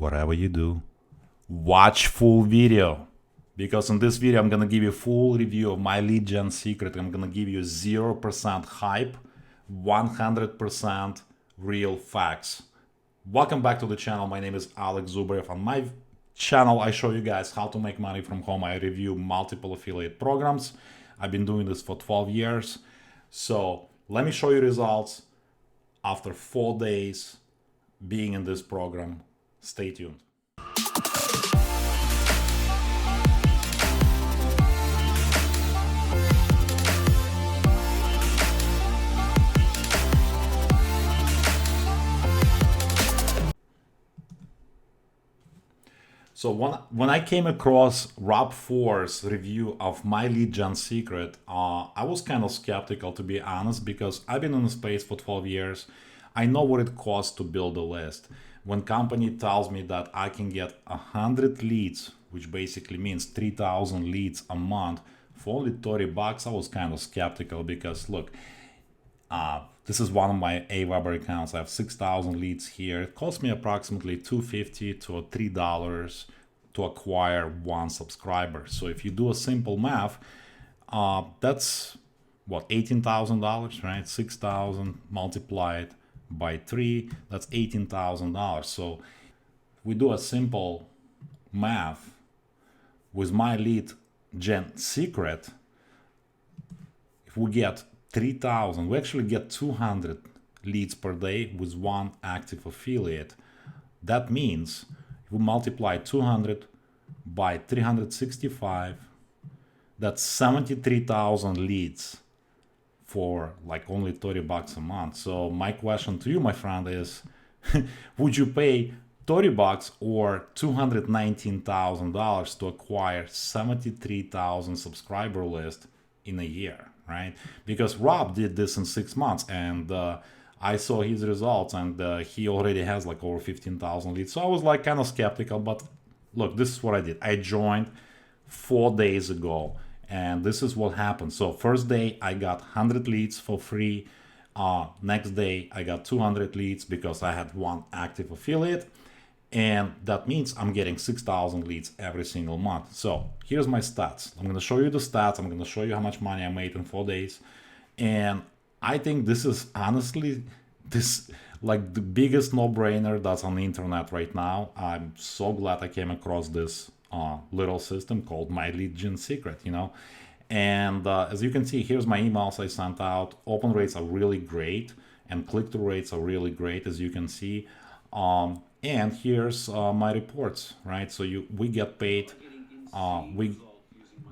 whatever you do, watch full video. Because in this video, I'm going to give you a full review of my lead gen secret. I'm going to give you 0% hype, 100% real facts. Welcome back to the channel. My name is Alex Zubrev. On my channel, I show you guys how to make money from home. I review multiple affiliate programs. I've been doing this for 12 years. So let me show you results after 4 days being in this program. Stay tuned. So when I came across Rob Ford's review of MyLeadGenSecret, I was kind of skeptical, to be honest, because I've been in the space for 12 years. I know what it costs to build a list. When company tells me that I can get 100 leads, which basically means 3,000 leads a month for only $30, I was kind of skeptical because look, this is one of my Aweber accounts. I have 6,000 leads here. It costs me approximately $2.50 to $3 to acquire one subscriber. So if you do a simple math, that's what, $18,000, right? 6,000 multiplied by 3, that's $18,000. So we do a simple math with my lead gen secret. If we get 3,000, we actually get 200 leads per day with one active affiliate. That means if we multiply 200 by 365, that's 73,000 leads for like only $30 a month. So my question to you, my friend, is would you pay $30 or $219,000 to acquire 73,000 subscriber list in a year? Right? Because Rob did this in 6 months, and I saw his results, and he already has like over 15,000 leads. So I was like kind of skeptical, but look, this is what I did. I joined 4 days ago, and this is what happened. So first day I got 100 leads for free. Next day I got 200 leads because I had one active affiliate. And that means I'm getting 6,000 leads every single month. So here's my stats. I'm going to show you the stats. I'm going to show you how much money I made in 4 days. And I think this is honestly like the biggest no-brainer that's on the internet right now. I'm so glad I came across this little system called MyLeadGenSecret, you know. And as you can see, here's my emails I sent out. Open rates are really great, and click-through rates are really great, as you can see. And here's my reports, right? So we get paid, we're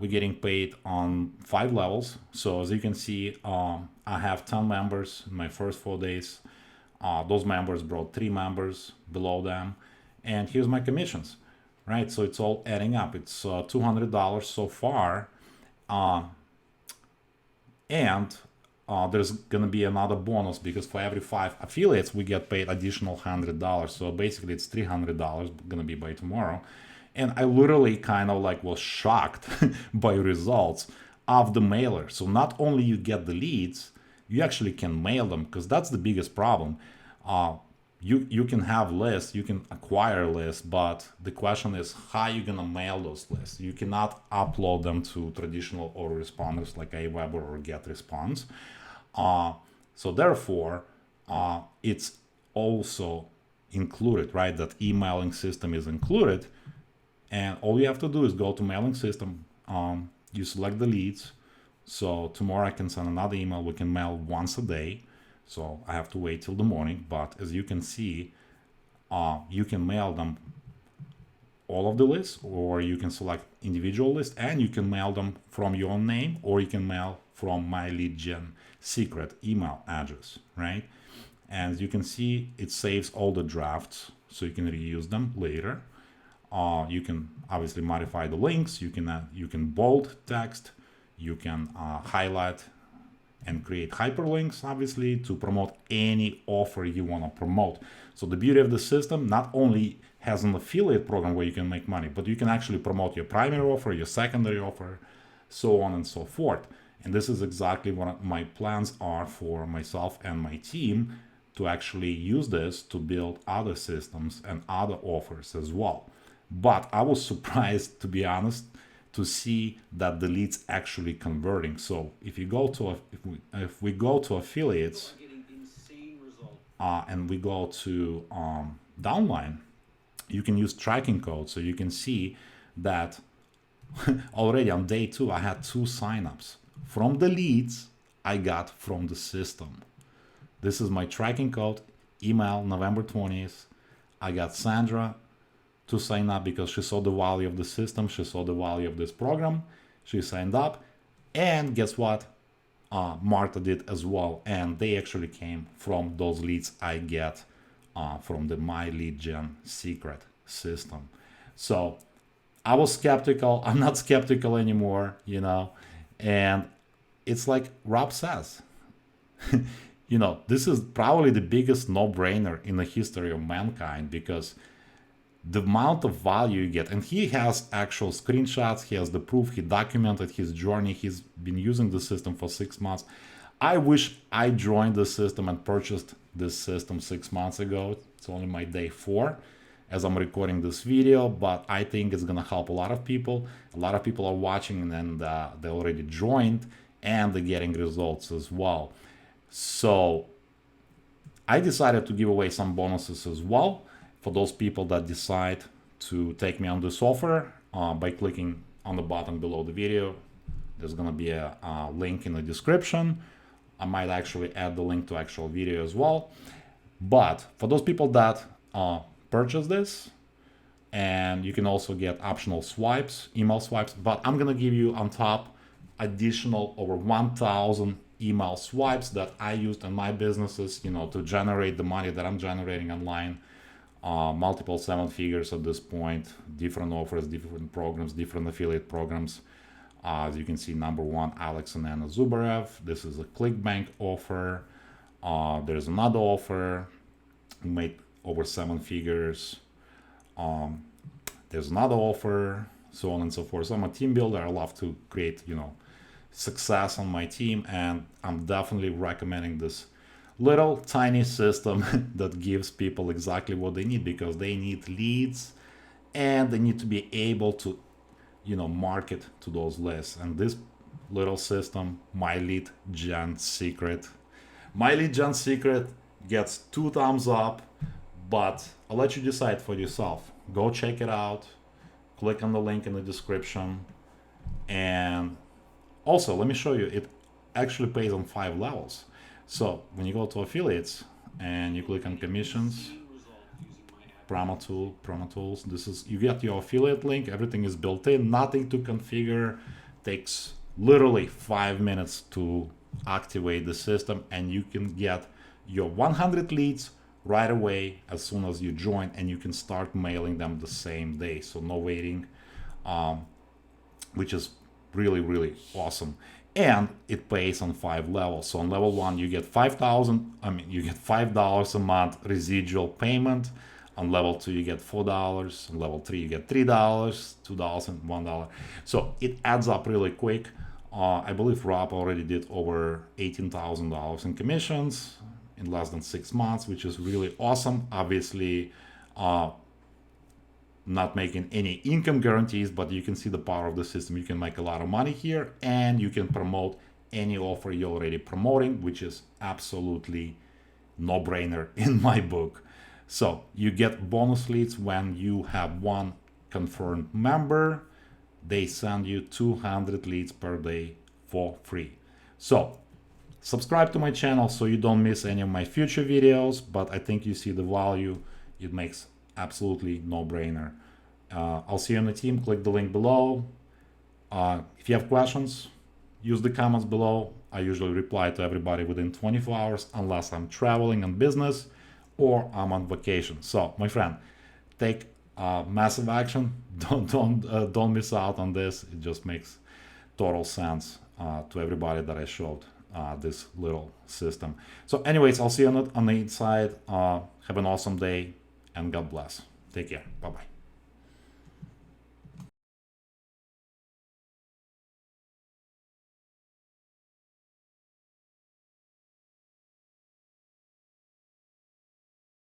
getting paid on 5 levels. So as you can see, I have 10 members in my first 4 days. Those members brought 3 members below them. And here's my commissions, right? So it's all adding up. It's $200 so far. There's going to be another bonus because for every 5 affiliates, we get paid additional $100. So basically it's $300 going to be by tomorrow. And I literally kind of like was shocked by results of the mailer. So not only you get the leads, you actually can mail them, because that's the biggest problem. You can have lists, you can acquire lists, but the question is how you going to mail those lists. You cannot upload them to traditional autoresponders like Aweber or GetResponse. So therefore, it's also included, right? That emailing system is included. And all you have to do is go to mailing system. You select the leads. So tomorrow I can send another email. We can mail once a day. So I have to wait till the morning. But as you can see, you can mail them all of the lists, or you can select individual lists, and you can mail them from your own name, or you can mail from MyLeadGenSecret email address, right? And as you can see, it saves all the drafts, so you can reuse them later. You can obviously modify the links. You can bold text. You can highlight and create hyperlinks, obviously, to promote any offer you want to promote. So the beauty of the system not only has an affiliate program where you can make money, but you can actually promote your primary offer, your secondary offer, so on and so forth. And this is exactly what my plans are for myself and my team, to actually use this to build other systems and other offers as well. But I was surprised, to be honest, to see that the leads actually converting. So if you go to if we go to affiliates and we go to downline, you can use tracking code. So you can see that already on day 2 I had 2 signups from the leads I got from the system. This is my tracking code, email November 20th. I got Sandra to sign up because she saw the value of the system, she saw the value of this program, she signed up, and guess what? Marta did as well, and they actually came from those leads I get from the MyLeadGenSecret system. So I was skeptical. I'm not skeptical anymore, you know, and it's like Rob says, you know, this is probably the biggest no-brainer in the history of mankind, because the amount of value you get, and he has actual screenshots, he has the proof, he documented his journey, he's been using the system for 6 months. I wish I joined the system and purchased this system 6 months ago. It's only my day 4 as I'm recording this video, but I think it's gonna help a lot of people. A lot of people are watching and they already joined and they're getting results as well. So I decided to give away some bonuses as well for those people that decide to take me on this offer by clicking on the button below the video. There's gonna be a link in the description. I might actually add the link to actual video as well. But for those people that purchase this, and you can also get optional swipes, email swipes, but I'm gonna give you on top additional over 1,000 email swipes that I used in my businesses, you know, to generate the money that I'm generating online. Multiple 7 figures at this point, different offers, different programs, different affiliate programs. As you can see, number 1, Alex and Anna Zubarev. This is a ClickBank offer. There's another offer, made over 7 figures. There's another offer, so on and so forth. So I'm a team builder. I love to create, you know, success on my team, and I'm definitely recommending this little tiny system that gives people exactly what they need, because they need leads and they need to be able to, you know, market to those lists. And this little system, MyLeadGenSecret, MyLeadGenSecret gets 2 thumbs up, but I'll let you decide for yourself. Go check it out, click on the link in the description, and also let me show you, it actually pays on 5 levels. So when you go to affiliates and you click on commissions, promo tools, this is, you get your affiliate link, everything is built in, nothing to configure, takes literally 5 minutes to activate the system, and you can get your 100 leads right away as soon as you join, and you can start mailing them the same day, so no waiting, which is really awesome. And it pays on 5 levels. So on level 1 you get you get $5 a month residual payment. On level 2 you get $4. On level 3 you get $3, $2 and $1. So it adds up really quick. I believe Rob already did over $18,000 in commissions in less than 6 months, which is really awesome. Obviously, not making any income guarantees, but you can see the power of the system. You can make a lot of money here, and you can promote any offer you're already promoting, which is absolutely no-brainer in my book. So you get bonus leads when you have 1 confirmed member. They send you 200 leads per day for free. So subscribe to my channel so you don't miss any of my future videos, but I think you see the value. It makes absolutely no-brainer. I'll see you on the team. Click the link below. If you have questions, use the comments below. I usually reply to everybody within 24 hours unless I'm traveling on business or I'm on vacation. So my friend, take massive action. Don't miss out on this. It just makes total sense to everybody that I showed this little system. So anyways, I'll see you on the inside. Have an awesome day, and God bless. Take care. Bye-bye.